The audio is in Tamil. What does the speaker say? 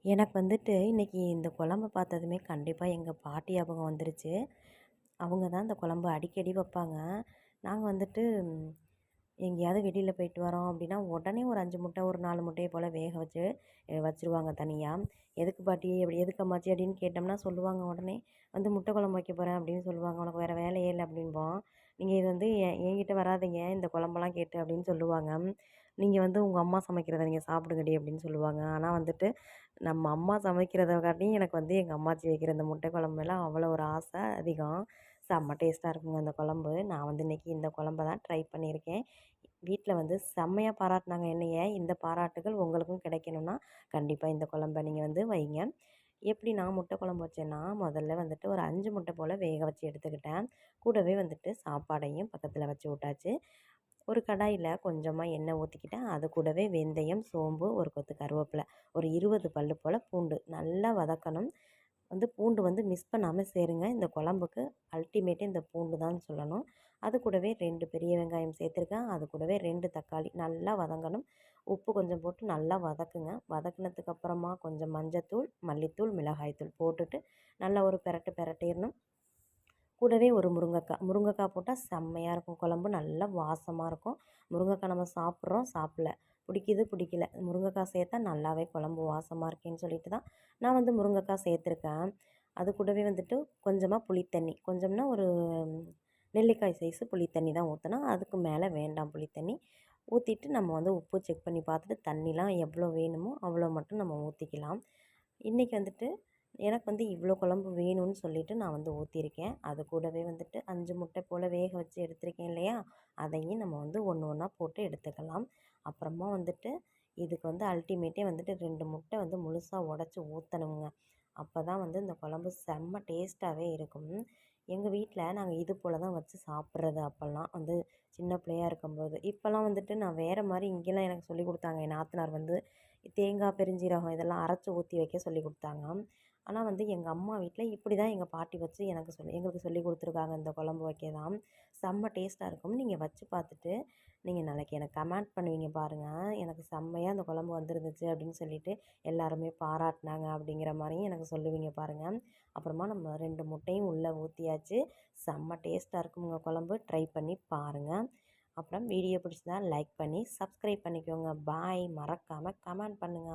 எனக்கு வந்துட்டு இன்றைக்கி இந்த குழம்பு பார்த்ததுமே கண்டிப்பாக எங்கள் பாட்டி ஞாபகம் வந்துருச்சு. அவங்க தான் இந்த குழம்பு அடிக்கடி வைப்பாங்க. நாங்க வந்துட்டு எங்கேயாவது வெளியில போயிட்டு வரோம் அப்படின்னா, உடனே ஒரு 5 முட்டை, ஒரு 4 முட்டைய போல் வேக வச்சு வச்சுருவாங்க தனியா. "எதுக்கு பாட்டி? அப்படி எதுக்கு அம்மாச்சி?" அப்படின்னு கேட்டோம்னா சொல்லுவாங்க உடனே, "வந்து முட்டை குழம்பு வைக்க போறேன்" அப்படின்னு சொல்லுவாங்க. "உனக்கு வேறு வேலையே இல்ல" அப்படின்போம். "நீங்க இது வந்து என்கிட்ட வராதீங்க இந்த குழம்பெல்லாம் கேட்டு" அப்படின்னு சொல்லுவாங்க. "நீங்க வந்து உங்க அம்மா சமைக்கிறத நீங்க சாப்பிடுங்கடி" அப்படின்னு சொல்லுவாங்க. ஆனா வந்துட்டு நம்ம அம்மா சமைக்கிறத காட்டியும் எனக்கு வந்து எங்கள் அம்மாச்சி வைக்கிற இந்த முட்டை குழம்பு மேல அவ்வளோ ஒரு ஆசை அதிகம். செம்ம டேஸ்ட்டாக இருக்குங்க அந்த குழம்பு. நான் வந்து இன்றைக்கி இந்த குழம்ப தான் ட்ரை பண்ணியிருக்கேன். வீட்ல வந்து செம்மையா பாராட்டுனாங்க என்னைய. இந்த பாராட்டுகள் உங்களுக்கும் கிடைக்கணும்னா, கண்டிப்பா இந்த குழம்ப நீங்க வந்து வைங்க. எப்படி நான் முட்டை குழம்பு வச்சேன்னா, முதல்ல வந்துட்டு ஒரு 5 முட்டை போல வேக வச்சு எடுத்துக்கிட்டேன். கூடவே வந்துட்டு சாப்பாடையும் பக்கத்துல வச்சு விட்டாச்சு. ஒரு கடாயில கொஞ்சமா எண்ணெய் ஊத்திக்கிட்டேன். அது கூடவே வெந்தயம், சோம்பு, ஒரு கொத்து கருவேப்பில, ஒரு 20 பல்லு போல பூண்டு நல்லா வதக்கணும். வந்து பூண்டு வந்து மிஸ் பண்ணாம சேருங்க. இந்த குழம்புக்கு அல்டிமேட்டே இந்த பூண்டு தான் சொல்லணும். அது கூடவே 2 பெரிய வெங்காயம் சேர்த்துருக்கேன். அது கூடவே 2 தக்காளி நல்லா வதங்கணும். உப்பு கொஞ்சம் போட்டு நல்லா வதக்குங்க. வதக்குனதுக்கு அப்புறமா கொஞ்சம் மஞ்சத்தூள், மல்லித்தூள், மிளகாய்த்தூள் போட்டுட்டு நல்லா ஒரு பெரட்டு பெரட்டிறணும். கூடவே ஒரு முருங்கைக்காய் போட்டா செம்மையா இருக்கும் குழம்பு. நல்லா வாசமா இருக்கும். முருங்கைக்காய் நம்ம சாப்பிட்றோம், சாப்பிடல. பிடிக்குது, பிடிக்கல. முருங்கைக்காய் சேர்த்தா நல்லாவே குழம்பு வாசமா இருக்கேன்னு சொல்லிட்டு தான் நான் வந்து முருங்கைக்காய் சேர்த்துருக்கேன். அது கூடவே வந்துட்டு கொஞ்சமா புளித்தண்ணி. கொஞ்சம்னா ஒரு நெல்லிக்காய் சைஸு புளித்தண்ணி தான் ஊத்தணும். அதுக்கு மேலே வேண்டாம் புளித்தண்ணி. ஊத்திட்டு நம்ம வந்து உப்பு செக் பண்ணி பார்த்துட்டு தண்ணிலாம் எவ்வளோ வேணுமோ அவ்வளோ மட்டும் நம்ம ஊத்திக்கலாம். இன்றைக்கி வந்துட்டு எனக்கு வந்து இவ்வளோ குழம்பு வேணும்னு சொல்லிட்டு நான் வந்து ஊற்றிருக்கேன். அது கூடவே வந்துட்டு 5 முட்டை போல் வேக வச்சு எடுத்திருக்கேன் இல்லையா? அதையும் நம்ம வந்து ஒன்று ஒன்றா போட்டு எடுத்துக்கலாம். அப்புறமா வந்துட்டு இதுக்கு வந்து அல்டிமேட்டே வந்துட்டு 2 முட்டை வந்து முழுசா உடச்சி ஊற்றணுங்க. அப்போ தான் வந்து இந்த குழம்பு செம்ம டேஸ்ட்டாகவே இருக்கும். எங்கள் வீட்டில் நாங்கள் இது போல் தான் வச்சு சாப்பிட்றது அப்போல்லாம் வந்து சின்ன பிள்ளையா இருக்கும்போது. இப்போல்லாம் வந்துட்டு நான் வேறு மாரி இங்கேலாம் எனக்கு சொல்லிக் குடுத்தாங்க. என் நாத்தனார் வந்து தேங்காய், பெருஞ்சீரகம் இதெல்லாம் அரைச்சு ஊற்றி வைக்க சொல்லிக் குடுத்தாங்க. ஆனா வந்து எங்க அம்மா வீட்ல இப்படி தான் எங்க பாட்டி வச்சு எங்களுக்கு சொல்லிக் குடுத்துருக்காங்க இந்த குழம்பு வைக்க தான். செம்ம டேஸ்ட்டா இருக்கும். நீங்க வச்சு பார்த்துட்டு, நீங்க நாளைக்கு எனக்கு கமெண்ட் பண்ணுவீங்க பாருங்க. எனக்கு செம்மையா இந்த குழம்பு வந்திருந்துச்சு அப்படின்னு சொல்லிட்டு எல்லாருமே பாராட்டுனாங்க அப்படிங்கிற மாரியும் எனக்கு சொல்லுவீங்க பாருங்க. அப்புறமா நம்ம 2 முட்டையும் உள்ள ஊத்தியாச்சு. செம்ம டேஸ்ட்டா இருக்குங்க குழம்பு. ட்ரை பண்ணி பாருங்க. அப்புறம் வீடியோ பிடிச்சிருந்தா லைக் பண்ணி, சப்ஸ்கிரைப் பண்ணிக்கோங்க. பாய். மறக்காம கமெண்ட் பண்ணுங்க.